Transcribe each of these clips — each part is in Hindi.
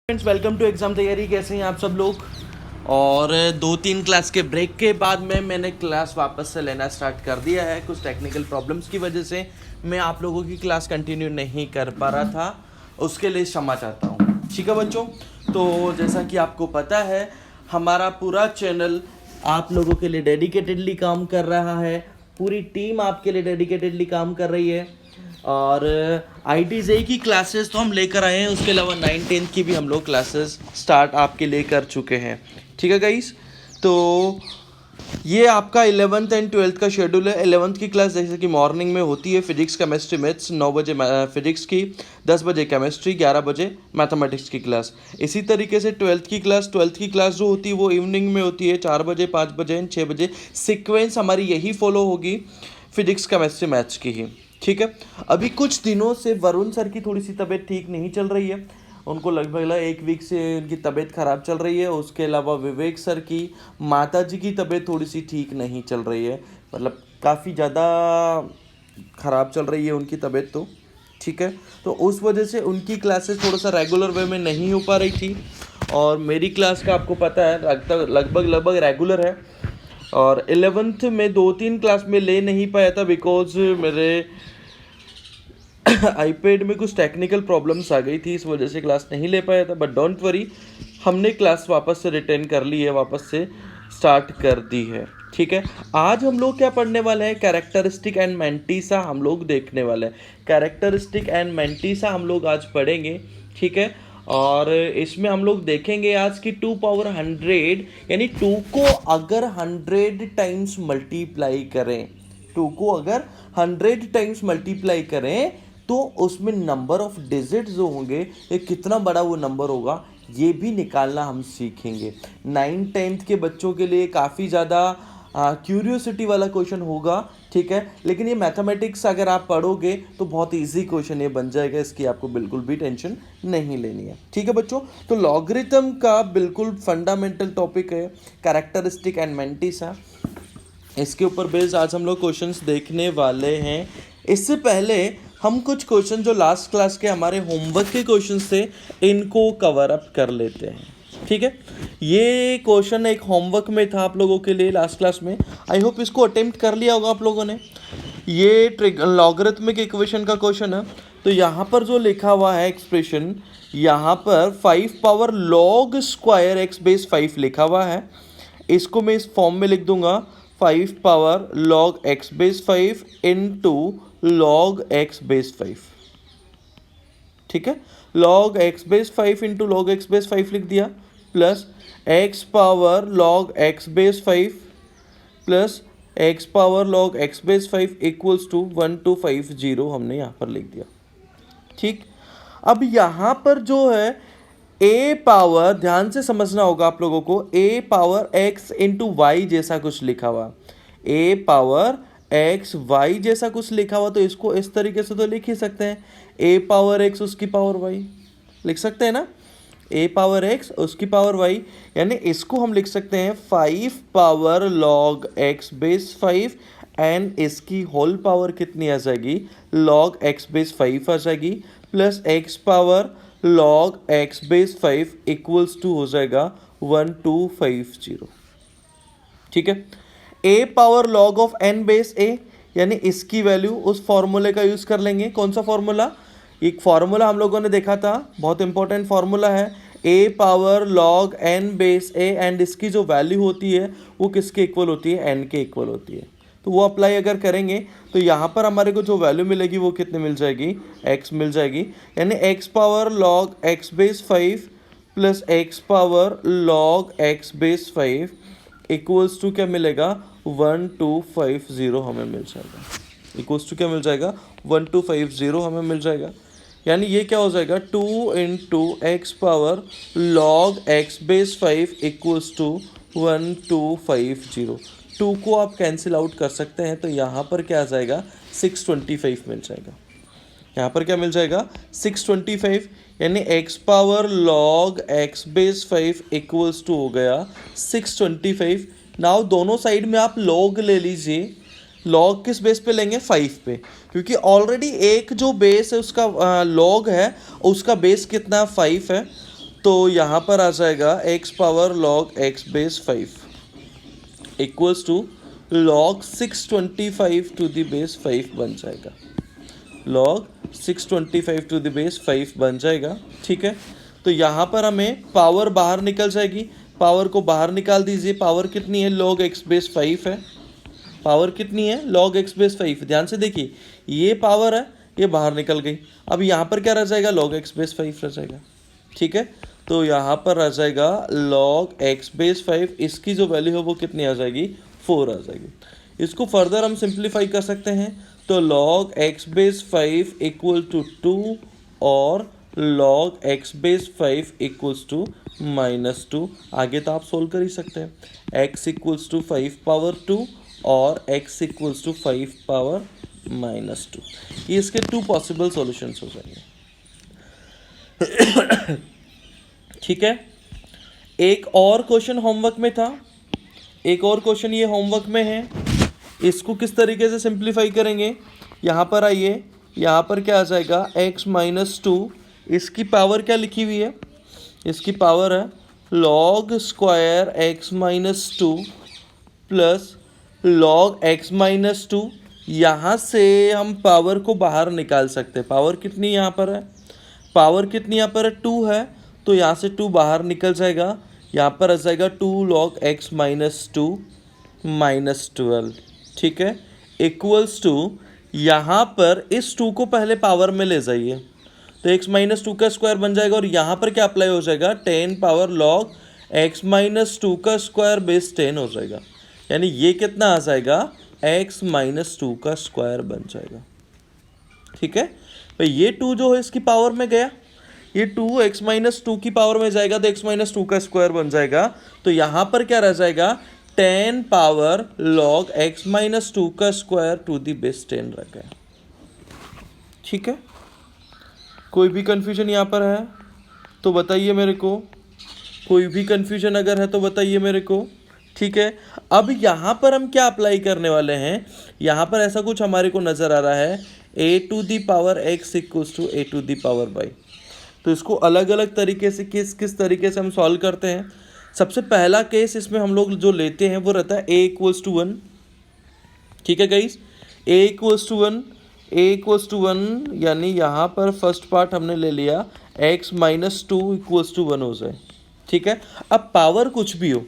फ्रेंड्स, वेलकम टू एग्ज़ाम तैयारी। कैसे हैं आप सब लोग? और 2-3 क्लास के ब्रेक के बाद में मैंने क्लास वापस से लेना स्टार्ट कर दिया है। कुछ टेक्निकल प्रॉब्लम्स की वजह से मैं आप लोगों की क्लास कंटिन्यू नहीं कर पा रहा था, उसके लिए क्षमा चाहता हूँ। ठीक है बच्चों, तो जैसा कि आपको पता है हमारा पूरा चैनल आप लोगों के लिए डेडिकेटेडली काम कर रहा है, पूरी टीम आपके लिए डेडिकेटेडली काम कर रही है। और IIT-JEE की क्लासेस तो हम लेकर आए हैं, उसके अलावा 9-10 की भी हम लोग क्लासेस स्टार्ट आपके लिए कर चुके हैं। ठीक है गाइस, तो ये आपका 11th एंड 12th का शेड्यूल है। 11th की क्लास जैसे कि मॉर्निंग में होती है फिजिक्स केमिस्ट्री मैथ्स, 9 बजे फिजिक्स की, 10 बजे केमिस्ट्री, 11 बजे मैथमेटिक्स की क्लास। इसी तरीके से 12th की क्लास जो होती है वो इवनिंग में होती है, 4 बजे, 5 बजे एंड 6 बजे। सीक्वेंस हमारी यही फॉलो होगी फिजिक्स केमिस्ट्री मैथ्स की ही। ठीक है, अभी कुछ दिनों से वरुण सर की थोड़ी सी तबीयत ठीक नहीं चल रही है, उनको लगभग 1 वीक से उनकी तबीयत ख़राब चल रही है। उसके अलावा विवेक सर की माता जी की तबीयत थोड़ी सी ठीक नहीं चल रही है, मतलब काफ़ी ज़्यादा ख़राब चल रही है उनकी तबीयत। तो ठीक है, तो उस वजह से उनकी क्लासेस थोड़ा सा रेगुलर वे में नहीं हो पा रही थी, और मेरी क्लास का आपको पता है लगभग रेगुलर है। और 11th में 2-3 क्लास में ले नहीं पाया था बिकॉज मेरे आईपैड में कुछ टेक्निकल प्रॉब्लम्स आ गई थी, इस वजह से क्लास नहीं ले पाया था। बट डोंट वरी, हमने क्लास वापस से रिटर्न कर ली है, वापस से स्टार्ट कर दी है। ठीक है, आज हम लोग क्या पढ़ने वाले हैं? कैरेक्टरिस्टिक एंड मेंटिसा हम लोग देखने वाले हैं। कैरेक्टरिस्टिक एंड मेंटिसा हम लोग आज पढ़ेंगे। ठीक है, और इसमें हम लोग देखेंगे आज की 2 पावर 100 यानी 2 को अगर 100 टाइम्स मल्टीप्लाई करें, 2 को अगर 100 टाइम्स मल्टीप्लाई करें तो उसमें नंबर ऑफ डिजिट जो होंगे ये कितना बड़ा वो नंबर होगा ये भी निकालना हम सीखेंगे। 9th-10th के बच्चों के लिए काफ़ी ज़्यादा क्यूरियोसिटी वाला क्वेश्चन होगा। ठीक है, लेकिन ये मैथमेटिक्स अगर आप पढ़ोगे तो बहुत इजी क्वेश्चन ये बन जाएगा, इसकी आपको बिल्कुल भी टेंशन नहीं लेनी है। ठीक है बच्चों, तो लॉगरिथम का बिल्कुल फंडामेंटल टॉपिक है कैरेक्टरिस्टिक एंड मेंटिसा, इसके ऊपर बेस्ड आज हम लोग क्वेश्चंस देखने वाले हैं। इससे पहले हम कुछ क्वेश्चन जो लास्ट क्लास के हमारे होमवर्क के क्वेश्चंस थे इनको कवर अप कर लेते हैं। ठीक है, ये क्वेश्चन एक होमवर्क में था आप लोगों के लिए लास्ट क्लास में, आई होप इसको अटेम्प्ट कर लिया होगा आप लोगों ने। ये लॉगरिथमिक इक्वेशन का क्वेश्चन है। तो यहाँ पर जो लिखा हुआ है एक्सप्रेशन, यहाँ पर 5 power log square x base 5 लिखा हुआ है। इसको मैं इस फॉर्म में लिख दूंगा, 5 power log x base 5 into log x base 5। ठीक है, log x base 5 into log x base 5 लिख दिया, plus x power log x base 5 plus x power log x base 5 equals to 1250 हमने यहाँ पर लिख दिया। ठीक, अब यहाँ पर जो है a पावर, ध्यान से समझना होगा आप लोगों को, a power x into y जैसा कुछ लिखा हुआ, a पावर x y जैसा कुछ लिखा हुआ, तो इसको इस तरीके से तो लिख ही सकते हैं, a पावर x उसकी पावर y लिख सकते हैं ना, a पावर x उसकी पावर y, यानी इसको हम लिख सकते हैं 5 power log x base 5 and इसकी होल पावर कितनी आ जाएगी, log x बेस 5 आ जाएगी, plus x power log x base 5 equals to हो जाएगा 1250। ठीक है, a power log of n base a, यानी इसकी वैल्यू उस फॉर्मूले का यूज़ कर लेंगे। कौन सा फॉर्मूला? एक फॉर्मूला हम लोगों ने देखा था, बहुत इंपॉर्टेंट फॉर्मूला है, a power log n base a, and इसकी जो वैल्यू होती है वो किसके इक्वल होती है, n के इक्वल होती है। तो वो अप्लाई अगर करेंगे तो यहाँ पर हमारे को जो वैल्यू मिलेगी वो कितनी मिल जाएगी, x मिल जाएगी, यानी x power log x base 5 plus x power log x base 5 equals to क्या मिलेगा, 1250 हमें मिल जाएगा। इक्वल्स टू क्या मिल जाएगा, 1250 हमें मिल जाएगा। यानी ये क्या हो जाएगा, 2 into x power log x base 5 equals to 1250। 2 को आप कैंसिल आउट कर सकते हैं, तो यहाँ पर क्या आ जाएगा, 625 मिल जाएगा। यहाँ पर क्या मिल जाएगा, 625, यानी x power log x base 5 equals to हो गया 625। नाउ दोनों साइड में आप log ले लीजिए, log किस बेस पे लेंगे, 5 पे, क्योंकि ऑलरेडी एक जो बेस है उसका log है, उसका बेस कितना 5 है, तो यहाँ पर आ जाएगा x power log x base 5 equals to log 625 to the base 5 बन जाएगा। log 625 टू द बेस 5 बन जाएगा। ठीक है, तो यहाँ पर हमें पावर बाहर निकल जाएगी, पावर को बाहर निकाल दीजिए। पावर कितनी है? log x बेस 5 है। पावर कितनी है? log x base 5। ध्यान से देखिए, ये पावर है, ये बाहर निकल गई। अब यहाँ पर क्या रह जाएगा? log x बेस 5 रह जाएगा। ठीक है, तो यहाँ पर रह जाएगा log x बेस 5, इसकी जो वैल्यू है वो कितनी आ जाएगी? 4 आ जाएगी। इसको फर्दर हम सिंप्लीफाई कर सकते हैं, तो log x base 5 equal to 2 और log x base 5 equals to -2। आगे तो आप सोल्व कर ही सकते हैं। x इक्वल्स टू 5 पावर 2 और x इक्वल्स टू 5 पावर -2। ये इसके 2 पॉसिबल सॉल्यूशंस हो जाएंगे। ठीक है, एक और क्वेश्चन होमवर्क में था, एक और क्वेश्चन ये होमवर्क में है। इसको किस तरीके से सिंप्लीफाई करेंगे? यहाँ पर आइए, यहाँ पर क्या आ जाएगा? x -2, इसकी पावर क्या लिखी हुई है? इसकी पावर है log square x -2 plus log x -2। यहाँ से हम पावर को बाहर निकाल सकते हैं। पावर कितनी यहाँ पर है? पावर कितनी यहाँ पर है? 2 है, तो यहाँ से 2 बाहर निकल जाएगा। यहाँ पर आ जाएगा 2 log x -2 -12। ठीक है, इक्वल्स टू, यहाँ पर इस 2 को पहले पावर में ले जाइए, तो x -2 का स्क्वायर बन जाएगा। और यहाँ पर क्या अप्लाई हो जाएगा? 10 पावर log x -2 का स्क्वायर बेस 10 हो जाएगा। यानी ये कितना आ जाएगा? x -2 का स्क्वायर बन जाएगा। ठीक है, तो ये 2 जो है इसकी पावर में गया, ये 2 x -2 की पावर में जाएगा तो x -2 का स्क्वायर बन जाएगा। तो यहाँ पर क्या रह जाएगा? 10 पावर log x -2 का स्क्वायर टू द बेस 10 रह गया। ठीक है, कोई भी कन्फ्यूजन यहाँ पर है तो बताइए मेरे को, कोई भी कन्फ्यूजन अगर है तो बताइए मेरे को। ठीक है, अब यहाँ पर हम क्या अप्लाई करने वाले हैं? यहाँ पर ऐसा कुछ हमारे को नज़र आ रहा है, a to the power x equals to a to the power y। तो इसको अलग अलग तरीके से किस तरीके से हम सॉल्व करते हैं। सबसे पहला केस इसमें हम लोग जो लेते हैं वो रहता है a इक्वल्स टू 1। ठीक है guys, a equals to 1, a equals to 1, यानी यहाँ पर फर्स्ट पार्ट हमने ले लिया x -2 इक्वल्स टू 1 हो जाए। ठीक है, अब पावर कुछ भी हो,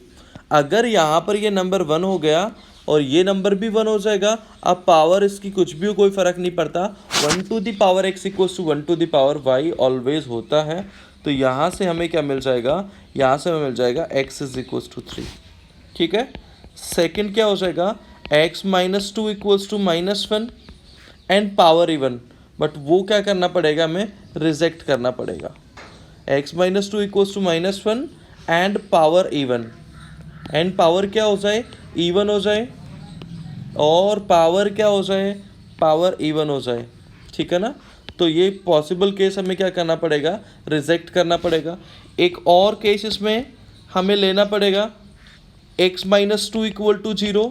अगर यहाँ पर ये नंबर 1 हो गया और ये नंबर भी 1 हो जाएगा, अब पावर इसकी कुछ भी हो कोई फ़र्क नहीं पड़ता। 1 to the power x equals to 1 to the power y always होता है। तो यहाँ से हमें क्या मिल जाएगा? यहाँ से हमें मिल जाएगा x इज इक्वल्स टू 3। ठीक है, सेकंड क्या हो जाएगा? x -2 equals to -1 and power even, but वो क्या करना पड़ेगा? हमें रिजेक्ट करना पड़ेगा। x -2 equals to -1 and power even, and power क्या हो जाए? इवन हो जाए, और पावर क्या हो जाए? पावर इवन हो जाए। ठीक है ना, तो ये पॉसिबल केस हमें क्या करना पड़ेगा? रिजेक्ट करना पड़ेगा। एक और केस इसमें हमें लेना पड़ेगा, x -2 equal to 0,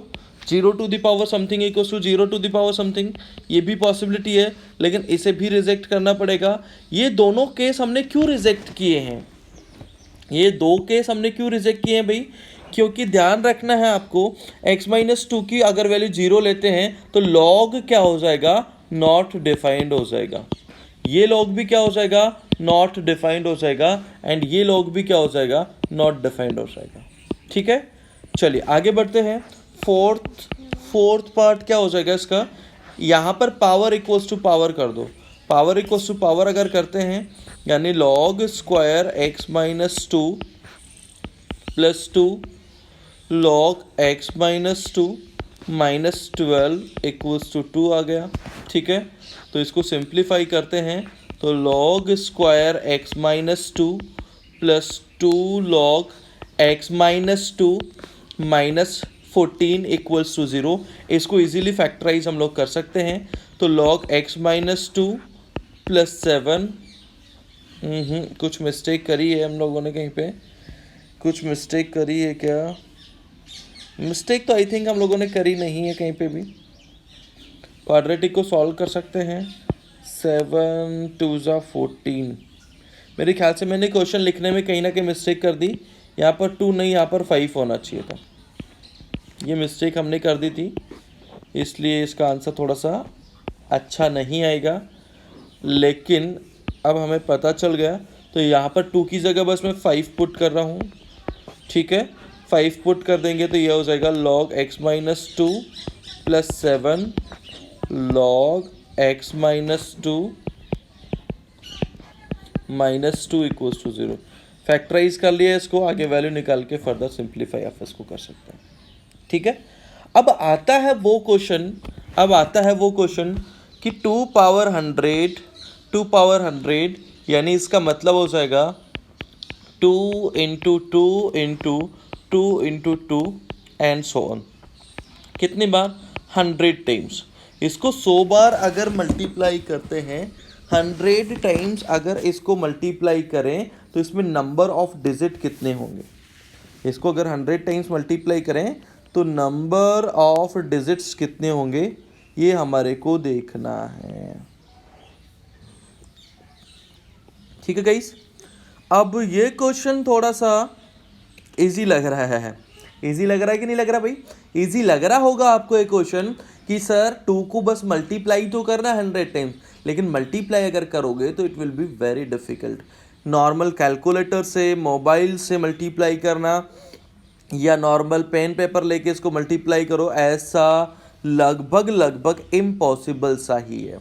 0 to the power something equals to 0 to the power something, ये भी पॉसिबिलिटी है, लेकिन इसे भी रिजेक्ट करना पड़ेगा। ये दोनों केस हमने क्यों रिजेक्ट किए हैं? ये 2 केस हमने क्यों रिजेक्ट किए हैं भाई? क्योंकि ध्यान रखना है आपको, x -2 की अगर वैल्यू 0 लेते हैं तो log क्या हो जाएगा? नॉट डिफाइंड हो जाएगा। ये log भी क्या हो जाएगा? नॉट डिफाइंड हो जाएगा, एंड ये log भी क्या हो जाएगा? नॉट डिफाइंड हो जाएगा। ठीक है, चलिए आगे बढ़ते हैं। फोर्थ पार्ट क्या हो जाएगा इसका? यहाँ पर पावर इक्वल्स टू पावर कर दो। पावर इक्वल्स टू पावर अगर करते हैं, यानी log square x -2 plus 2 log x -2 -12 equals to 2 आ गया। ठीक है, तो इसको सिंप्लीफाई करते हैं, तो log square x -2 plus 2 log x -2 -14 equals to 0। इसको इजीली फैक्टराइज हम लोग कर सकते हैं, तो log x -2 प्लस 7, कुछ मिस्टेक करी है हम लोगों ने, कहीं पे कुछ मिस्टेक करी है क्या? मिस्टेक तो आई थिंक हम लोगों ने करी नहीं है कहीं पे भी। क्वाड्रेटिक को सॉल्व कर सकते हैं, 7 2 ज़ा 14, मेरे ख्याल से मैंने क्वेश्चन लिखने में कहीं ना कहीं मिस्टेक कर दी, यहाँ पर 2 नहीं यहाँ पर 5 होना चाहिए था, ये मिस्टेक हमने कर दी थी, इसलिए इसका आंसर थोड़ा सा अच्छा नहीं आएगा। लेकिन अब हमें पता चल गया, तो यहाँ पर 2 की जगह बस मैं 5 पुट कर रहा हूँ, ठीक है। 5 पुट कर देंगे तो यह हो जाएगा log x minus 2 plus 7 log x minus 2 minus 2 equals to 0। Factorise कर लिया इसको, आगे वैल्यू निकाल के फर्दर सिंप्लीफाई आप इसको कर सकते हैं, ठीक है। अब आता है वो क्वेश्चन कि 2 पावर 100 यानी इसका मतलब हो जाएगा 2 into 2 into 2 into 2 and so on. कितनी बार? 100 टाइम्स। इसको 100 बार अगर मल्टीप्लाई करते हैं, 100 टाइम्स अगर इसको मल्टीप्लाई करें तो इसमें नंबर ऑफ डिजिट कितने होंगे? इसको अगर 100 टाइम्स मल्टीप्लाई करें तो नंबर ऑफ डिजिट्स कितने होंगे, ये हमारे को देखना है, ठीक है गाइस। अब ये क्वेश्चन थोड़ा सा इजी लग रहा है, इजी लग रहा है कि नहीं लग रहा भाई? इजी लग रहा होगा आपको ये क्वेश्चन कि सर 2 को बस मल्टीप्लाई तो करना 100 टाइम्स, लेकिन मल्टीप्लाई अगर करोगे तो it will be very difficult. Normal calculator से, मोबाइल से मल्टीप्लाई करना या नॉर्मल पेन पेपर लेके इसको मल्टीप्लाई करो, ऐसा लगभग इम्पॉसिबल सा ही है।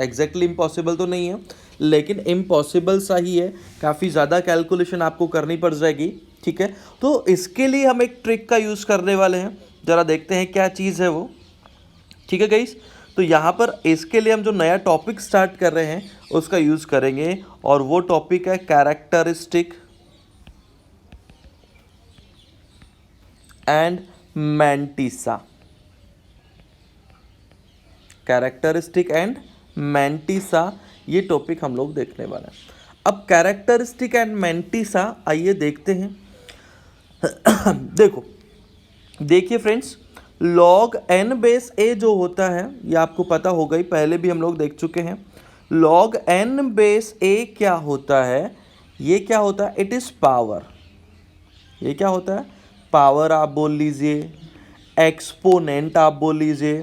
एग्जैक्टली इम्पॉसिबल तो नहीं है, लेकिन इम्पॉसिबल सा ही है। काफ़ी ज़्यादा कैलकुलेशन आपको करनी पड़ जाएगी, ठीक है। तो इसके लिए हम एक ट्रिक का यूज़ करने वाले हैं, ज़रा देखते हैं क्या चीज़ है वो, ठीक है गाइस। तो यहाँ पर इसके लिए हम जो नया टॉपिक स्टार्ट कर रहे हैं उसका यूज़ करेंगे, और वो टॉपिक है characteristic and mantissa. Characteristic and mantissa, ये टॉपिक हम लोग देखने वाले हैं। अब कैरेक्टरिस्टिक एंड मैंटिसा आइए देखते हैं। देखिए friends, log n base a जो होता है, ये आपको पता होगा ही, पहले भी हम लोग देख चुके हैं। log n बेस a क्या होता है? ये क्या होता है? It is power. ये क्या होता है? पावर आप बोल लीजिए, एक्सपोनेंट आप बोल लीजिए,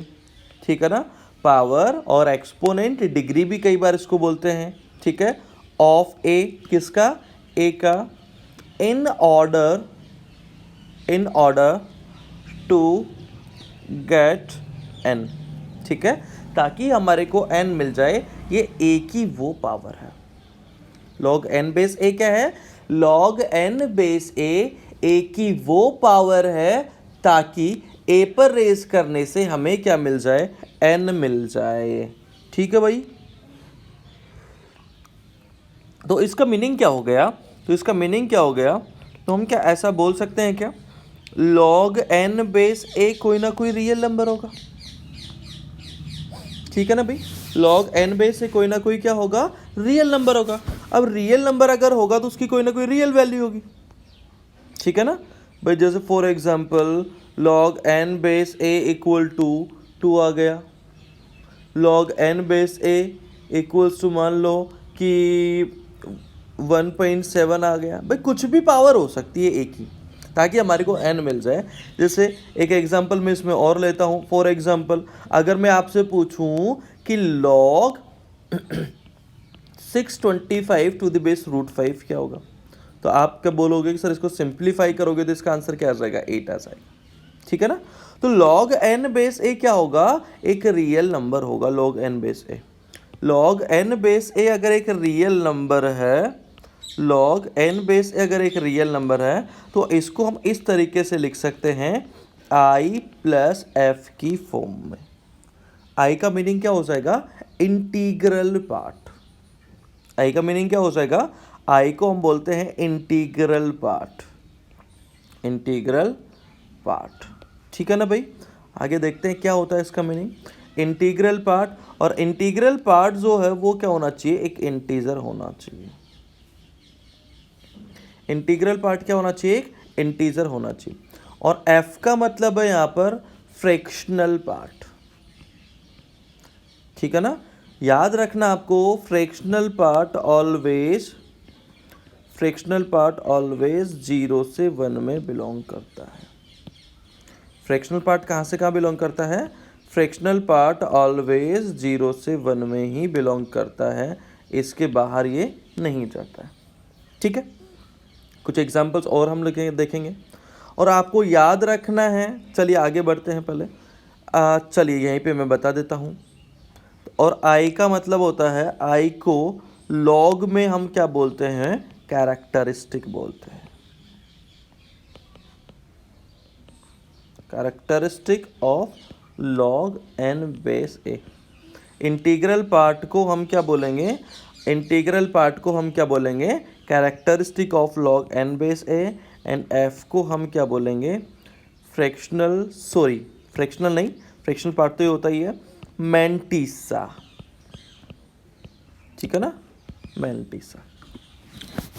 ठीक है ना। पावर और एक्सपोनेंट, डिग्री भी कई बार इसको बोलते हैं, ठीक है। ऑफ ए, किसका? ए का। In order to get n, ठीक है, ताकि हमारे को n मिल जाए। ये a की वो पावर है। log n बेस a क्या है? log n बेस a की वो पावर है, ताकि a पर रेज करने से हमें क्या मिल जाए? n मिल जाए, ठीक है भाई। तो इसका मीनिंग क्या हो गया? तो हम क्या ऐसा बोल सकते हैं क्या, log n बेस a कोई ना कोई रियल नंबर होगा, ठीक है ना भाई। log n बेस a कोई ना कोई क्या होगा? रियल नंबर होगा। अब रियल नंबर अगर होगा तो उसकी कोई ना कोई रियल वैल्यू होगी, ठीक है ना भाई। जैसे for example log n base a equal to 2 आ गया, log n base a equals to मान लो कि 1.7 आ गया भाई। कुछ भी पावर हो सकती है एक ही, ताकि हमारे को n मिल जाए। जैसे एक एग्जांपल मैं इसमें और लेता हूँ। फॉर एग्जांपल अगर मैं आपसे पूछूं कि log 625 to the base root 5 क्या होगा, तो आप क्या बोलोगे कि सर इसको सिंप्लीफाई करोगे तो इसका आंसर क्या आ जाएगा? 8 आ जाएगा, ठीक है ना। तो log n बेस a क्या होगा? एक रियल नंबर होगा log n base a। log n base a अगर एक रियल नंबर है, log n बेस a अगर एक रियल नंबर है, तो इसको हम इस तरीके से लिख सकते हैं i प्लस f की फॉर्म में। i का मीनिंग क्या हो जाएगा? Integral part. i का मीनिंग क्या हो जाएगा? i को हम बोलते हैं इंटीग्रल पार्ट, ठीक है ना भाई। आगे देखते हैं क्या होता है इसका मीनिंग, इंटीग्रल पार्ट। और इंटीग्रल पार्ट जो है वो क्या होना चाहिए? एक इंटीजर होना चाहिए। इंटीग्रल पार्ट क्या होना चाहिए? एक इंटीजर होना चाहिए। और f का मतलब है यहाँ पर फ्रैक्शनल पार्ट, ठीक है ना। याद रखना आपको, fractional part always fractional part always 0 से 1 में बिलोंग करता है। फ्रैक्शनल पार्ट कहाँ से कहाँ बिलोंग करता है? फ्रैक्शनल पार्ट ऑलवेज 0 से 1 में ही बिलोंग करता है, इसके बाहर ये नहीं जाता है। ठीक है, कुछ एग्जांपल्स और हम लोग देखेंगे और आपको याद रखना है। चलिए आगे बढ़ते हैं। पहले चलिए यहीं पे मैं बता देता हूँ। और आई का मतलब होता है, आई को लॉग में हम क्या बोलते हैं? कैरेक्टरिस्टिक बोलते हैं। Characteristic of log n base a. Integral part को हम क्या बोलेंगे? इंटीग्रल पार्ट को हम क्या बोलेंगे? Characteristic of log n base a. And f को हम क्या बोलेंगे? फ्रैक्शनल नहीं, फ्रैक्शनल पार्ट तो ये होता ही है, मैंटीसा। ठीक है ना, मैंटीसा।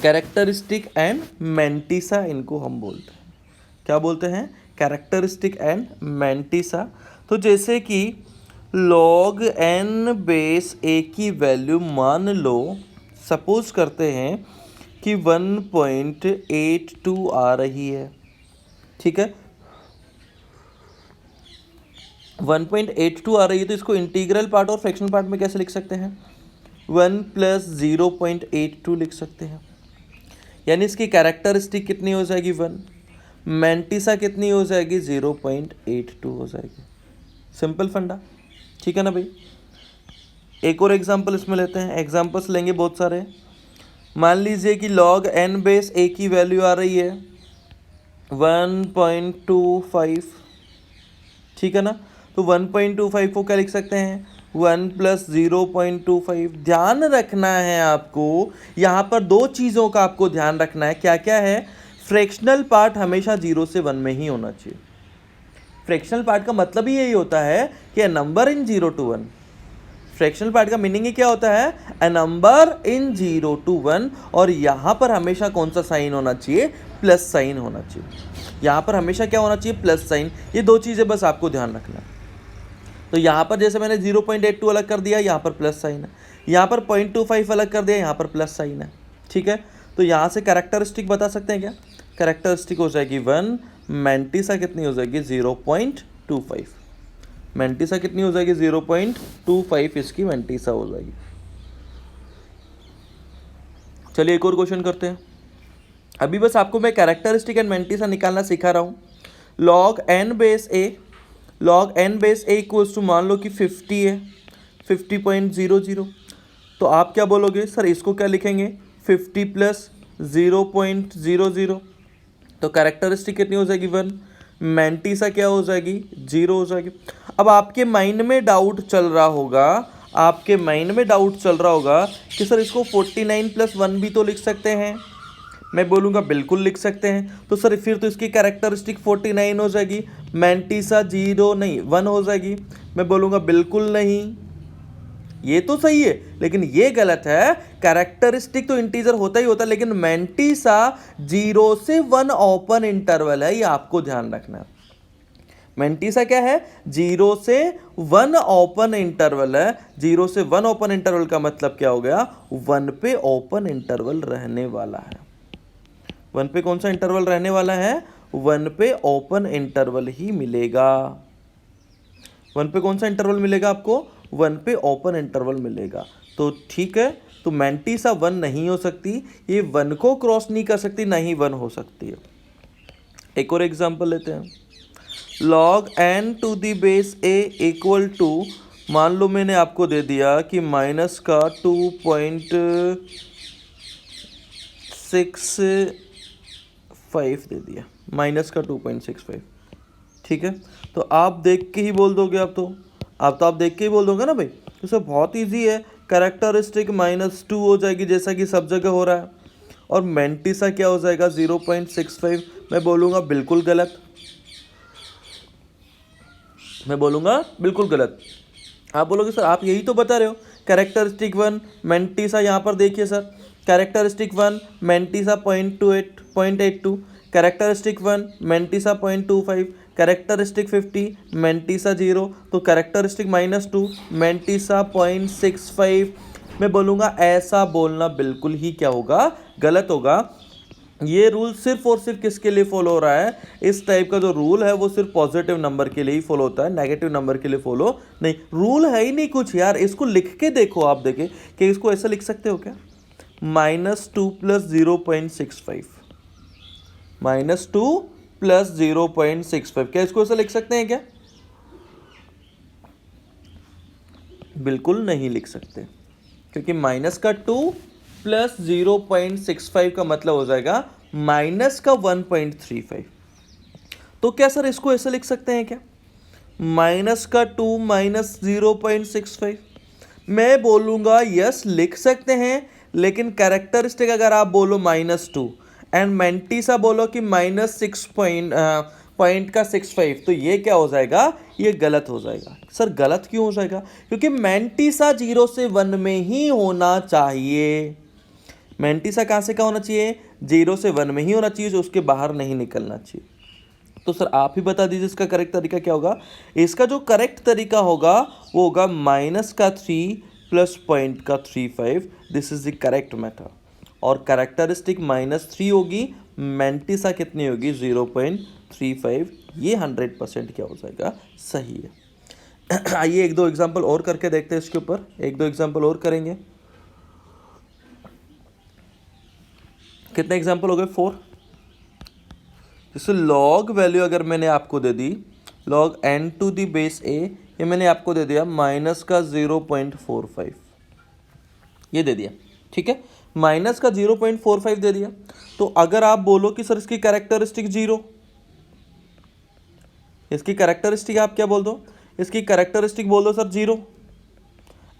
कैरेक्टरिस्टिक एंड मैंटीसा इनको हम बोलते हैं। क्या बोलते हैं? Characteristic and mantissa. तो जैसे कि लॉग एन बेस ए की वैल्यू मान लो, सपोज करते हैं कि 1.82 आ रही है। ठीक है, 1.82 आ रही है, तो इसको इंटीग्रल पार्ट और फ्रैक्शनल पार्ट में कैसे लिख सकते हैं? 1 + 0.82 लिख सकते हैं। यानी इसकी कैरेक्टरिस्टिक कितनी हो जाएगी? 1। मैंटीसा कितनी हो जाएगी? 0.82 हो जाएगी। सिंपल फंडा। ठीक है ना भाई। एक और एग्जांपल इसमें लेते हैं। एग्जांपल्स लेंगे बहुत सारे। मान लीजिए कि लॉग एन बेस ए की वैल्यू आ रही है 1.25। ठीक है ना, तो 1.25 को क्या लिख सकते हैं? 1 + 0.25। ध्यान रखना है आपको, यहाँ पर दो चीज़ों का आपको ध्यान रखना है। क्या क्या है? फ्रैक्शनल पार्ट हमेशा 0 से 1 में ही होना चाहिए। फ्रैक्शनल पार्ट का मतलब ही यही होता है कि a number in 0 to 1। Fractional part का मीनिंग ही क्या होता है? a number in 0 to 1। और यहाँ पर हमेशा कौन सा साइन होना चाहिए? प्लस साइन होना चाहिए। यहाँ पर हमेशा क्या होना चाहिए? Plus sign. ये दो चीज़ें बस आपको ध्यान रखना है। तो यहाँ पर जैसे मैंने 0.82 अलग कर दिया, यहाँ पर प्लस साइन है। यहाँ पर 0.25 अलग कर दिया, यहाँ पर प्लस साइन है। ठीक है, तो यहाँ से कैरेक्टरिस्टिक बता सकते हैं क्या? कैरेक्टरिस्टिक हो जाएगी 1। मैंटीसा कितनी हो जाएगी? 0.25। मैंटीसा कितनी हो जाएगी? 0.25 इसकी मैंटीसा हो जाएगी। चलिए एक और क्वेश्चन करते हैं। अभी बस आपको मैं कैरेक्टरिस्टिक एंड मैंटीसा निकालना सिखा रहा हूँ। Log n base a equals to मान लो कि 50 है, 50.00। तो आप क्या बोलोगे? सर इसको क्या लिखेंगे? 50 + 0.00। तो कैरेक्टरिस्टिक कितनी हो जाएगी? 1। मैंटीसा क्या हो जाएगी? 0 हो जाएगी। अब आपके माइंड में डाउट चल रहा होगा कि सर इसको 49 + 1 भी तो लिख सकते हैं। मैं बोलूँगा बिल्कुल लिख सकते हैं। तो सर फिर तो इसकी कैरेक्टरिस्टिक 49 हो जाएगी, मैंटीसा 1 हो जाएगी। मैं बोलूँगा बिल्कुल नहीं, ये तो सही है लेकिन ये गलत है। कैरेक्टरिस्टिक तो इंटीजर होता ही होता है, लेकिन मैंटीसा 0 से 1 ओपन इंटरवल है, ये आपको ध्यान रखना है। मैंटीसा क्या है? 0 से 1 ओपन इंटरवल है। 0 से 1 ओपन इंटरवल का मतलब क्या हो गया? 1 पे ओपन इंटरवल रहने वाला है। 1 पे कौन सा इंटरवल रहने वाला है? 1 पे ओपन इंटरवल ही मिलेगा। 1 पे कौन सा इंटरवल मिलेगा आपको? 1 पे ओपन इंटरवल मिलेगा। तो ठीक है, तो मैंटीसा 1 नहीं हो सकती, ये 1 को क्रॉस नहीं कर सकती, ना ही 1 हो सकती है। एक और एग्जांपल लेते हैं। Log n to the base a equal to, मान लो मैंने आपको दे दिया कि माइनस का 2.65 दे दिया, माइनस का 2.65। ठीक है, तो आप देख के ही बोल दोगे। आप देख के ही बोल दोगे ना भाई। तो सब बहुत इजी है। कैरेक्टरिस्टिक -2 हो जाएगी जैसा कि सब जगह हो रहा है, और मैंटीसा क्या हो जाएगा? 0.65। मैं बोलूँगा बिल्कुल गलत, आप बोलोगे सर आप यही तो बता रहे हो। कैरेक्टरिस्टिक 1 मैंटीसा, यहाँ पर देखिए sir, characteristic 1 mantissa 0.82, characteristic 1 mantissa 0.25, characteristic 50 mantissa 0, तो कैरेक्टरिस्टिक -2 मैंटीसा 0.65। मैं बोलूँगा ऐसा बोलना बिल्कुल ही क्या होगा? गलत होगा। ये रूल सिर्फ और सिर्फ किसके लिए फॉलो हो रहा है, इस टाइप का जो रूल है वो सिर्फ पॉजिटिव नंबर के लिए ही फॉलो होता है, नेगेटिव नंबर के लिए फॉलो नहीं। रूल है ही नहीं कुछ यार, इसको लिख के देखो आप, देखें कि इसको ऐसा लिख सकते हो क्या, -2 + 0.65, -2 + 0.65, क्या इसको ऐसा लिख सकते हैं क्या? बिल्कुल नहीं लिख सकते, क्योंकि -2 + 0.65 का मतलब हो जाएगा -1.35। तो क्या सर इसको ऐसा लिख सकते हैं क्या, -2 - 0.65? मैं बोलूँगा यस लिख सकते हैं, लेकिन कैरेक्टरिस्टिक अगर आप बोलो -2 एंड मेंटीसा बोलो कि -6.65, तो ये क्या हो जाएगा, ये गलत हो जाएगा। सर गलत क्यों हो जाएगा? क्योंकि मेंटीसा 0 से 1 में ही होना चाहिए। मेंटीसा कहाँ से कहाँ होना चाहिए, 0 से 1 में ही होना चाहिए, जो उसके बाहर नहीं निकलना चाहिए। तो सर आप ही बता दीजिए इसका करेक्ट तरीका क्या होगा। इसका जो करेक्ट तरीका होगा वो होगा -3 + 0.35, this is the correct method. और कैरेक्टरिस्टिक -3 होगी, मेंटिसा कितनी होगी, 0.35, ये 100% क्या हो जाएगा, सही है। आइए एक दो एग्जाम्पल और करके देखते हैं इसके ऊपर, एक दो एग्जाम्पल और करेंगे। कितने एग्जाम्पल हो गए, 4। जैसे लॉग वैल्यू अगर मैंने आपको दे दी log n⁴ ये मैंने आपको दे दिया -0.45, ये दे दिया, ठीक है, -0.45 दे दिया। तो अगर आप बोलो कि सर इसकी कैरेक्टरिस्टिक 0, इसकी कैरेक्टरिस्टिक आप क्या बोल दो, इसकी कैरेक्टरिस्टिक बोल दो सर 0,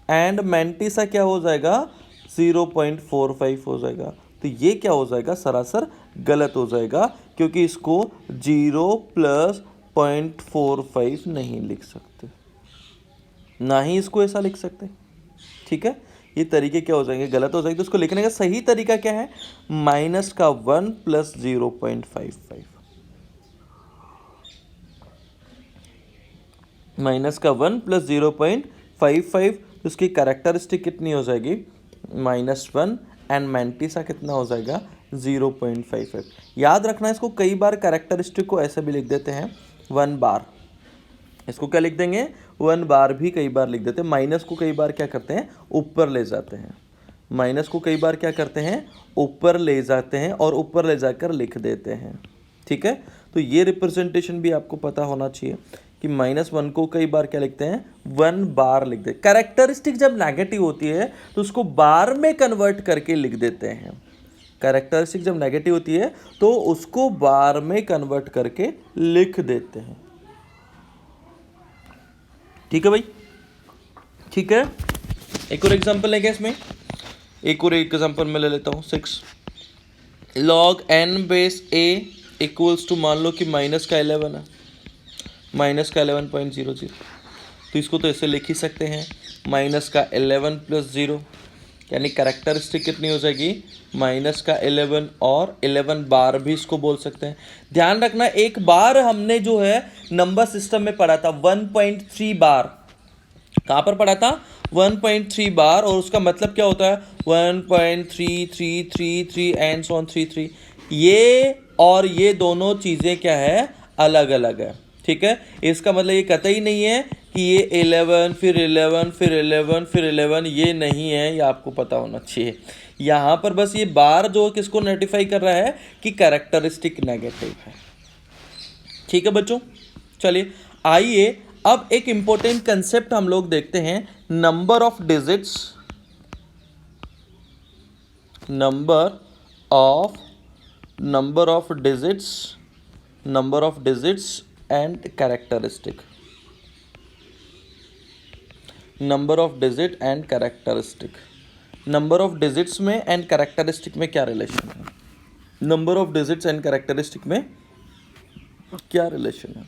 एंड मेंटिसा क्या हो जाएगा, 0.45 हो जाएगा। तो ये क्या हो जाएगा, सरासर गलत हो जाएगा, क्योंकि इसको 0 + 0.45 नहीं लिख सकते, ना ही इसको ऐसा लिख सकते, ठीक है। ये तरीके क्या हो जाएंगे, गलत हो जाएंगे। तो इसको लिखने का सही तरीका क्या है, -1 + 0.55, -1 + 0.55, तो उसकी कैरेक्टरिस्टिक कितनी हो जाएगी, -1, एंड मेंटिसा कितना हो जाएगा, 0.55। याद रखना इसको कई बार कैरेक्टरिस्टिक को ऐसे भी लिख देते हैं 1 बार, इसको क्या लिख देंगे, 1 बार भी कई बार लिख देते हैं। माइनस को कई बार क्या करते हैं, ऊपर ले जाते हैं, माइनस को कई बार क्या करते हैं, ऊपर ले जाते हैं और ऊपर ले जाकर लिख देते हैं, ठीक है। तो ये रिप्रेजेंटेशन भी आपको पता होना चाहिए कि -1 को कई बार क्या लिखते हैं, 1 बार लिख देते। कैरेक्टरिस्टिक जब नेगेटिव होती है तो उसको बार में कन्वर्ट करके लिख देते हैं। कैरेक्टरिस्टिक जब नेगेटिव होती है तो उसको बार में कन्वर्ट करके लिख देते हैं, ठीक है भाई, ठीक है। एक और एग्जांपल लेंगे इसमें, एक और एग्जांपल मैं ले लेता हूँ 6। log n/a = मान लो कि -11 है, -11.00, तो इसको तो ऐसे लिख ही सकते हैं, -11 + 0, यानी कैरेक्टरिस्टिक कितनी हो जाएगी, -11, और 11 बार भी इसको बोल सकते हैं। ध्यान रखना एक बार हमने जो है नंबर सिस्टम में पढ़ा था 1.3 बार, कहाँ पर पढ़ा था, 1.3 बार, और उसका मतलब क्या होता है, 1.3333 एंड सो ऑन 33। ये और ये दोनों चीज़ें क्या है, अलग अलग है, ठीक है। इसका मतलब ये कतई नहीं है कि ये 11 फिर 11 फिर 11 फिर 11, ये नहीं है, ये आपको पता होना चाहिए। यहाँ पर बस ये बार जो किसको नोटिफाई कर रहा है कि कैरेक्टरिस्टिक नेगेटिव है, ठीक है बच्चों। चलिए आइए अब एक इंपॉर्टेंट कंसेप्ट हम लोग देखते हैं, number of digits, number of digits and characteristic, number of digit and characteristic. Number of digits में एंड कैरेक्टरिस्टिक में क्या रिलेशन है, number of digits and characteristic में क्या रिलेशन है,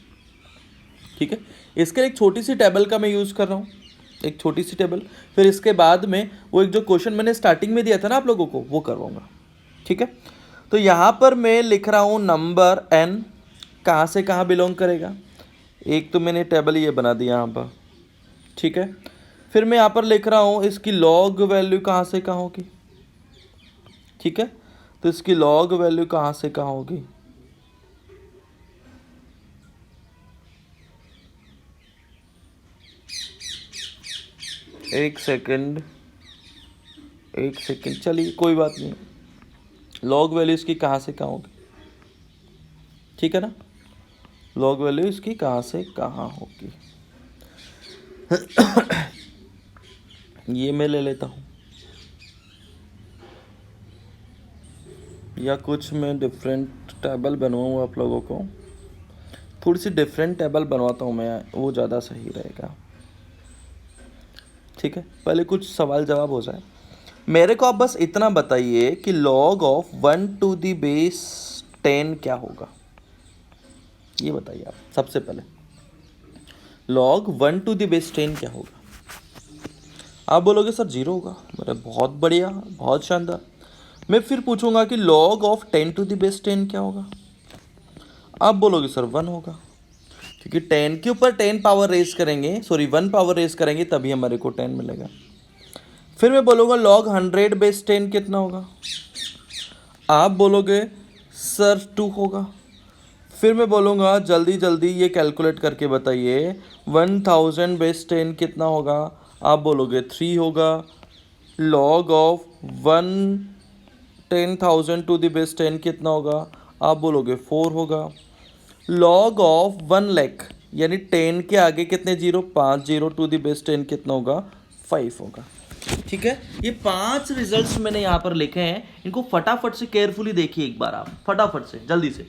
ठीक है। इसके लिए एक छोटी सी टेबल का मैं यूज़ कर रहा हूँ, एक छोटी सी टेबल, फिर इसके बाद में वो एक जो क्वेश्चन मैंने स्टार्टिंग में दिया था ना आप लोगों को, वो करवाऊंगा, ठीक है। तो यहाँ पर मैं लिख रहा हूँ नंबर n कहाँ से कहाँ बिलोंग करेगा, एक तो मैंने टेबल ये बना दी यहाँ पर, ठीक है। फिर मैं यहाँ पर लिख रहा हूँ इसकी लॉग वैल्यू कहाँ से कहाँ होगी, ठीक है। तो इसकी लॉग वैल्यू कहाँ से कहाँ होगी? एक सेकंड चलिए कोई बात नहीं, लॉग वैल्यू इसकी कहाँ से कहाँ होगी, ठीक है ना? लॉग वैल्यू इसकी कहाँ से कहाँ होगी ये मैं ले लेता हूँ, या कुछ मैं डिफरेंट टेबल बनवाऊँ आप लोगों को, थोड़ी सी डिफरेंट टेबल बनवाता हूँ मैं, वो ज़्यादा सही रहेगा, ठीक है? पहले कुछ सवाल जवाब हो जाए। मेरे को आप बस इतना बताइए कि log of 1 to the base 10 क्या होगा, ये बताइए आप सबसे पहले। log 1 टू द बेस 10 क्या होगा? आप बोलोगे सर 0 होगा। मेरा बहुत बढ़िया, बहुत शानदार। मैं फिर पूछूंगा कि log of 10 to the base 10 क्या होगा? आप बोलोगे सर 1 होगा, क्योंकि 10 के ऊपर 10 पावर रेस करेंगे, सॉरी 1 पावर रेस करेंगे तभी हमारे को 10 मिलेगा। फिर मैं बोलूँगा log 100 बेस 10 कितना होगा? आप बोलोगे सर 2 होगा। फिर मैं बोलूँगा जल्दी जल्दी ये कैलकुलेट करके बताइए 1000 बेस 10 कितना होगा? आप बोलोगे 3 होगा। log of 10,000 to the base 10 कितना होगा? आप बोलोगे 4 होगा। log ऑफ 1 लाख यानी 10 के आगे कितने zero? 5 zero to the base 10 कितना होगा? 5 होगा। ठीक है, ये 5 रिजल्ट्स मैंने यहाँ पर लिखे हैं, इनको फटाफट से केयरफुली देखिए एक बार, आप फटाफट से जल्दी से।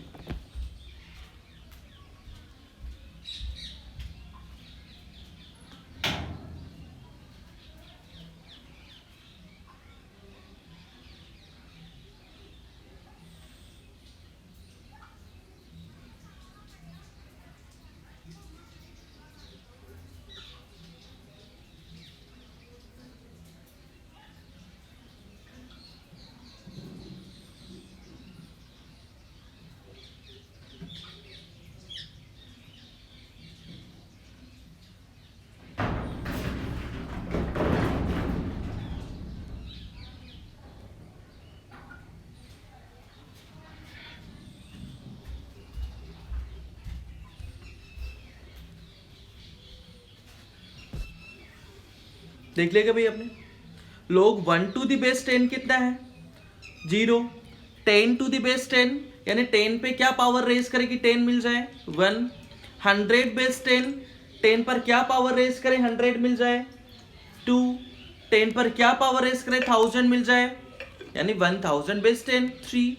देख लेगा भाई आपने, log 1 टू द बेस 10 कितना है? 0। 10 टू द बेस 10 यानी 10 पे क्या पावर रेस करें कि 10 मिल जाए? 1। 100 बेस 10, 10 पर क्या पावर रेस करें 100 मिल जाए? 2। 10 पर क्या पावर रेस करें 1000 मिल जाए? यानी 1000 base 10 3।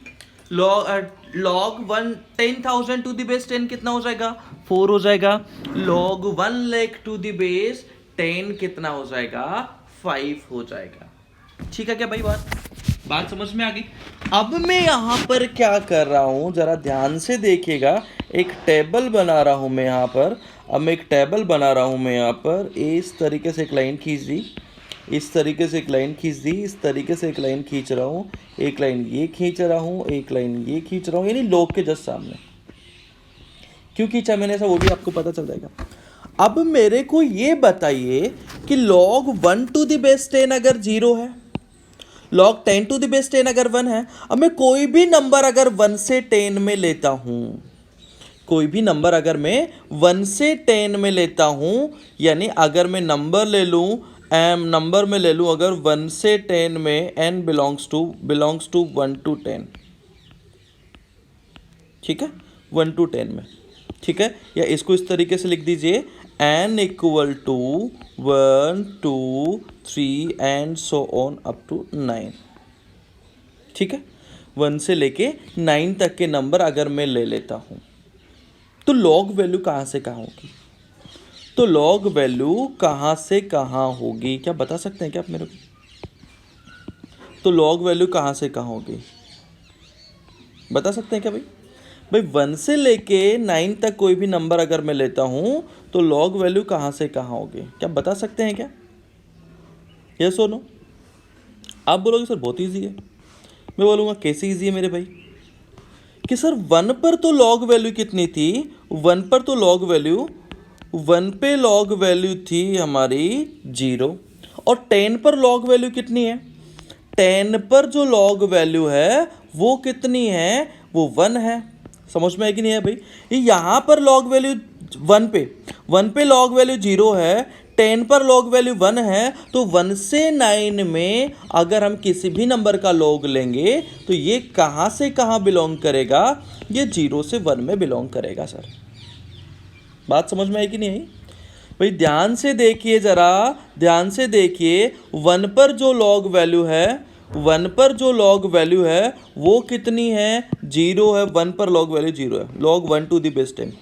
log 10,000 to the base 10 कितना हो जाएगा? 4 हो जाएगा। log 1 lakh to the base 10 कितना हो जाएगा? 5 हो जाएगा। ठीक है क्या भाई? बात समझ में आ गई? अब मैं यहाँ पर क्या कर रहा हूँ जरा ध्यान से देखिएगा, एक टेबल बना रहा हूँ मैं यहाँ पर। अब मैं एक टेबल बना रहा हूँ मैं यहाँ पर, इस तरीके से एक लाइन खींच दी, इस तरीके से एक लाइन खींच दी, इस तरीके से एक लाइन खींच रहा हूँ, एक लाइन ये खींच रहा हूँ, एक लाइन ये खींच रहा हूँ, यानी log के जस्ट सामने। क्यों खींचा मैंने ऐसा वो भी आपको पता चल जाएगा। अब मेरे को ये बताइए कि log 1 टू द बेस 10 अगर 0 है, log 10 टू द बेस 10 अगर 1 है, अब मैं कोई भी नंबर अगर 1 से 10 में लेता हूं, कोई भी नंबर अगर मैं 1 से 10 में लेता हूं, यानी अगर मैं नंबर ले लूं, नंबर में ले लूं अगर 1 से 10 में n बिलोंग्स टू 1 टू 10, ठीक है, 1 टू 10 में, ठीक है। या इसको इस तरीके से लिख दीजिए n equal to 1 2 3 and so on up to 9, ठीक है। 1 से लेके 9 तक के नंबर अगर मैं ले लेता हूं तो log वैल्यू कहाँ से कहाँ होगी? तो log वैल्यू कहाँ से कहाँ होगी, क्या बता सकते हैं क्या आप मेरे को? तो log वैल्यू कहाँ से कहाँ होगी, बता सकते हैं क्या भाई? भाई 1 से लेके 9 तक कोई भी नंबर अगर मैं लेता हूं तो log वैल्यू कहाँ से कहाँ होगी, क्या बता सकते हैं क्या? यस और नो? आप बोलोगे सर बहुत इजी है। मैं बोलूँगा कैसे इजी है मेरे भाई? कि सर 1 पर तो log वैल्यू कितनी थी? 1 पर तो log वैल्यू, 1 पे log वैल्यू थी हमारी 0, और 10 पर log वैल्यू कितनी है? 10 पर जो log वैल्यू है वो कितनी है, वो 1 है। समझ में है कि नहीं है भाई? ये यहाँ पर लॉग वैल्यू 1 पे लॉग वैल्यू 0 है, 10 पर लॉग वैल्यू 1 है, तो 1 से 9 में अगर हम किसी भी नंबर का लॉग लेंगे तो ये कहाँ से कहाँ बिलोंग करेगा, ये 0 से 1 में बिलोंग करेगा सर। बात समझ में आई कि नहीं आई भाई? ध्यान से देखिए, जरा ध्यान से देखिए, 1 पर जो लॉग वैल्यू है, 1 पर जो लॉग वैल्यू है वो कितनी है, 0 है। 1 पर लॉग वैल्यू 0 है, log 1 to the base 10।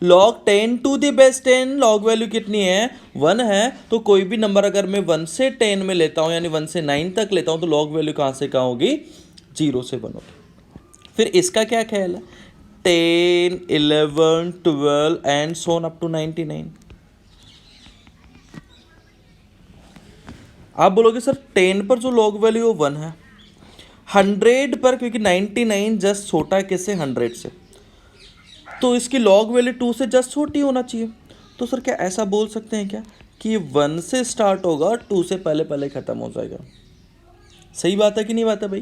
log 10 to the base 10 log value कितनी है, 1 है। तो कोई भी नंबर अगर मैं 1 से 10 में लेता हूँ, यानी 1 से 9 तक लेता हूँ, तो लॉग वैल्यू कहाँ से कहाँ होगी, 0 से 1 होगी। फिर इसका क्या ख्याल है, 10, 11, 12 and so on up to 99। आप बोलोगे सर 10 पर जो लॉग वैल्यू 1 है, 100 पर, क्योंकि 99 जस्ट छोटा है किससे, 100 से, तो इसकी लॉग वैल्यू 2 से जस्ट छोटी होना चाहिए। तो सर क्या ऐसा बोल सकते हैं क्या कि ये 1 से स्टार्ट होगा, 2 से पहले पहले ख़त्म हो जाएगा? सही बात है कि नहीं बात है भाई?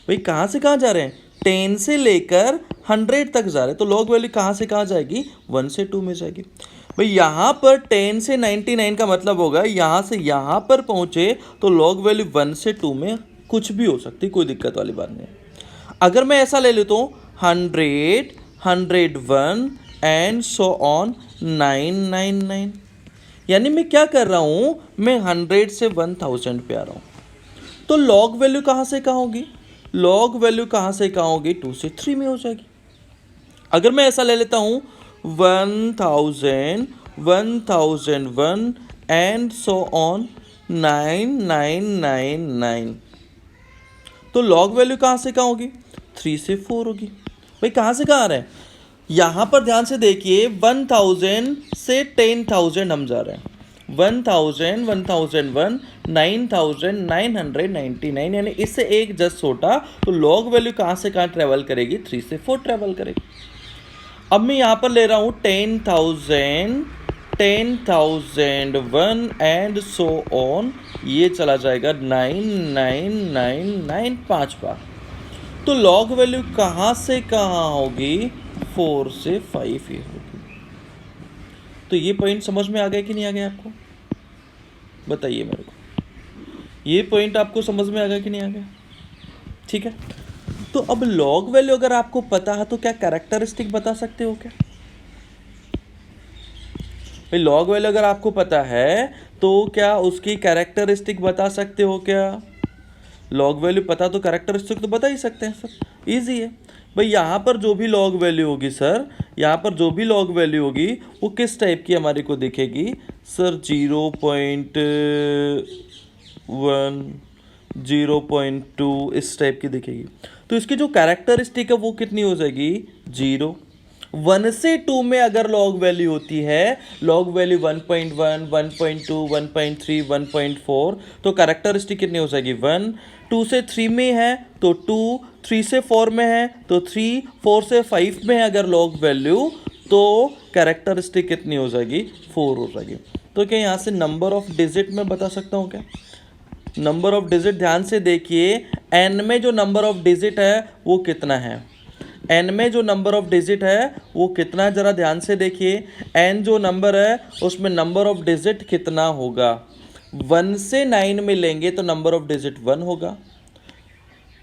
भाई कहाँ से कहाँ जा रहे हैं, 10 से लेकर 100 तक जा रहे हैं, तो लॉग वैल्यू कहाँ से कहाँ जाएगी, 1 से 2 में जाएगी। भाई यहाँ पर 10 से 99 का मतलब होगा यहाँ से यहाँ पर पहुँचे तो लॉग वैल्यू 1 से 2 में कुछ भी हो सकती, कोई दिक्कत वाली बात नहीं। अगर मैं ऐसा ले लेता हूँ 100, 101 एंड सो ऑन 999, यानी मैं क्या कर रहा हूँ, मैं 100 से 1000 पे आ रहा हूँ। तो लॉग वैल्यू कहाँ से कहाँ होगी, लॉग वैल्यू कहाँ से कहाँ होगी, 2 से 3 में हो जाएगी। अगर मैं ऐसा ले लेता हूँ 1000, 1001 एंड सो ऑन 9999, तो लॉग वैल्यू कहाँ से कहाँ होगी, 3 से 4 होगी। भाई कहाँ से कहाँ आ रहे हैं, यहाँ पर ध्यान से देखिए, 1000 से 10,000 हम जा रहे हैं, 1000, 1001, 9999, यानी इससे एक जस्ट छोटा, तो लॉग वैल्यू कहाँ से कहाँ ट्रेवल करेगी, 3 से 4 ट्रेवल करेगी। अब मैं यहाँ पर ले रहा हूँ 10,000, 10,001 एंड सो ऑन, ये चला जाएगा 9999 5 बार, तो लॉग वैल्यू कहाँ से कहाँ होगी, 4 से 5 ही होगी। तो ये पॉइंट समझ में आ गया कि नहीं आ गया आपको, बताइए मेरे को, ये पॉइंट आपको समझ में आ गया कि नहीं आ गया? ठीक है, तो अब लॉग वैल्यू अगर आपको पता है तो क्या कैरेक्टरिस्टिक बता सकते हो क्या? भाई लॉग वैल्यू अगर आपको पता है तो क्या उसकी कैरेक्टरिस्टिक बता सकते हो क्या? लॉग वैल्यू पता तो कैरेक्टरिस्टिक तो बता ही सकते हैं सर, इजी है। भाई यहाँ पर जो भी लॉग वैल्यू होगी सर, यहाँ पर जो भी लॉग वैल्यू होगी वो किस टाइप की हमारे को दिखेगी सर, 0.1, 0.2 इस टाइप की दिखेगी। तो इसकी जो कैरेक्टरिस्टिक है वो कितनी हो जाएगी, 0। 1 से 2 में अगर लॉग वैल्यू होती है, लॉग वैल्यू 1.1, 1.2, 1.3, 1.4, तो कैरेक्टरिस्टिक कितनी हो जाएगी, 1। 2 से 3 में है तो 2, 3 से 4 में है तो 3, 4 से 5 में है अगर लॉग वैल्यू, तो कैरेक्टरिस्टिक कितनी हो जाएगी, 4 हो जाएगी। तो क्या यहाँ से नंबर ऑफ डिजिट में बता सकता हूँ क्या? नंबर ऑफ डिजिट ध्यान से देखिए, n में जो नंबर ऑफ डिजिट है वो कितना है, n में जो नंबर ऑफ डिजिट है वो कितना है, जरा ध्यान से देखिए, n जो नंबर है उसमें नंबर ऑफ डिजिट कितना होगा। 1 से 9 में लेंगे तो नंबर ऑफ डिजिट 1 होगा,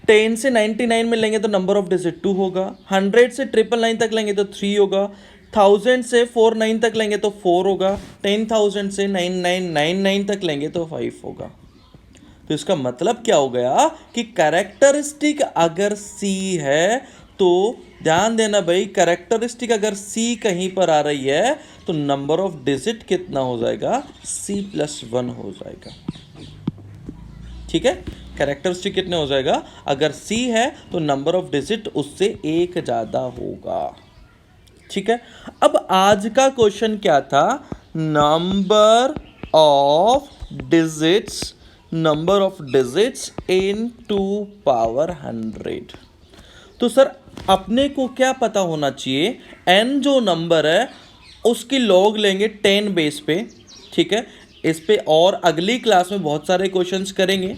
10 से 99 में लेंगे तो नंबर ऑफ डिजिट 2 होगा, 100 से 999 तक लेंगे तो 3 होगा, 1000 से 49 तक लेंगे तो 4 होगा, 10,000 से 9999 तक लेंगे तो 5 होगा। तो इसका मतलब क्या हो गया कि कैरेक्टरिस्टिक अगर C है तो ध्यान देना भाई, कैरेक्टरिस्टिक अगर C कहीं पर आ रही है तो नंबर ऑफ डिजिट कितना हो जाएगा, C+1 हो जाएगा। ठीक है, कैरेक्टरिस्टिक कितने हो जाएगा, अगर C है तो नंबर ऑफ डिजिट उससे एक ज़्यादा होगा। ठीक है, अब आज का क्वेश्चन क्या था, number of digits, number of digits in 2 power 100। तो सर अपने को क्या पता होना चाहिए, n जो नंबर है उसकी लॉग लेंगे 10 बेस पे। ठीक है, इस पे और अगली क्लास में बहुत सारे क्वेश्चंस करेंगे।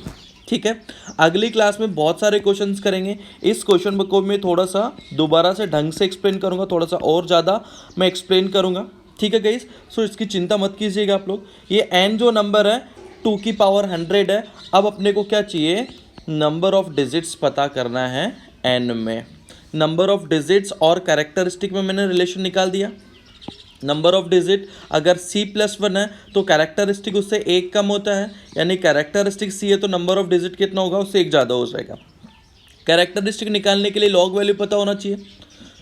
ठीक है। अगली क्लास में बहुत सारे क्वेश्चंस करेंगे। इस क्वेश्चन को मैं थोड़ा सा दोबारा से ढंग से एक्सप्लेन करूंगा, थोड़ा सा और ज़्यादा मैं एक्सप्लेन करूंगा, ठीक है गाइस। सो इसकी चिंता मत कीजिएगा आप लोग। ये n जो नंबर है 2 की पावर 100 है। अब अपने को क्या चाहिए, नंबर ऑफ डिजिट्स पता करना है n में। नंबर ऑफ डिजिट्स और कैरेक्टरिस्टिक में मैंने रिलेशन निकाल दिया। नंबर ऑफ डिजिट अगर c+1 है तो कैरेक्टरिस्टिक उससे एक कम होता है, यानी कैरेक्टरिस्टिक c है तो नंबर ऑफ डिजिट कितना होगा, उससे एक ज़्यादा हो जाएगा। कैरेक्टरिस्टिक निकालने के लिए लॉग वैल्यू पता होना चाहिए।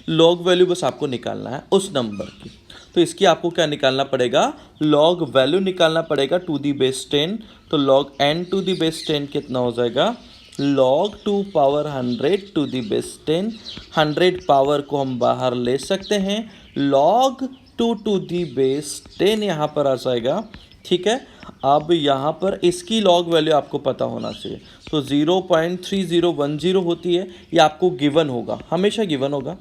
लॉग वैल्यू बस आपको निकालना है उस नंबर की। तो इसकी आपको क्या निकालना पड़ेगा, लॉग वैल्यू निकालना पड़ेगा टू दी बेस 10। तो log n to the base 10 कितना हो जाएगा, log 2 power 100 to the base 10। 100 power को हम बाहर ले सकते हैं, log 2 टू दी बेस 10 यहाँ पर आ जाएगा, ठीक है। अब यहाँ पर इसकी log वैल्यू आपको पता होना चाहिए। तो 0.3010 होती है, ये आपको गिवन होगा, हमेशा गिवन होगा।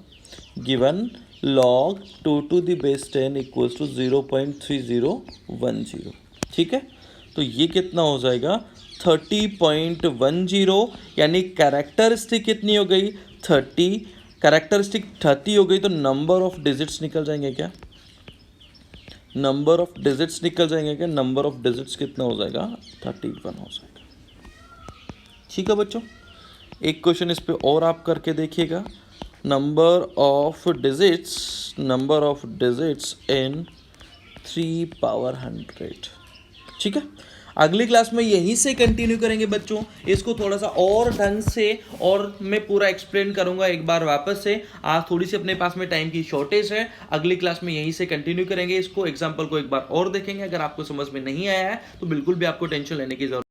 Given log 2 to the base 10 equals to 0.3010, ठीक है। तो ये कितना हो जाएगा, 30.10, यानी कैरेक्टरिस्टिक कितनी हो गई, 30। कैरेक्टरिस्टिक 30 हो गई तो नंबर ऑफ डिजिट्स निकल जाएंगे क्या, नंबर ऑफ डिजिट्स निकल जाएंगे क्या, नंबर ऑफ डिजिट्स कितना हो जाएगा, 31 हो जाएगा, ठीक है बच्चों। एक क्वेश्चन इस पे और आप करके देखिएगा। Number of digits in 3 power 100, ठीक है। अगली क्लास में यहीं से कंटिन्यू करेंगे बच्चों। इसको थोड़ा सा और ढंग से और मैं पूरा एक्सप्लेन करूंगा एक बार वापस से। आज थोड़ी सी अपने पास में टाइम की शॉर्टेज है। अगली क्लास में यहीं से कंटिन्यू करेंगे। इसको एग्जाम्पल को एक बार और देखेंगे। अगर आपको समझ में नहीं आया है तो बिल्कुल भी आपको टेंशन लेने की जरूरत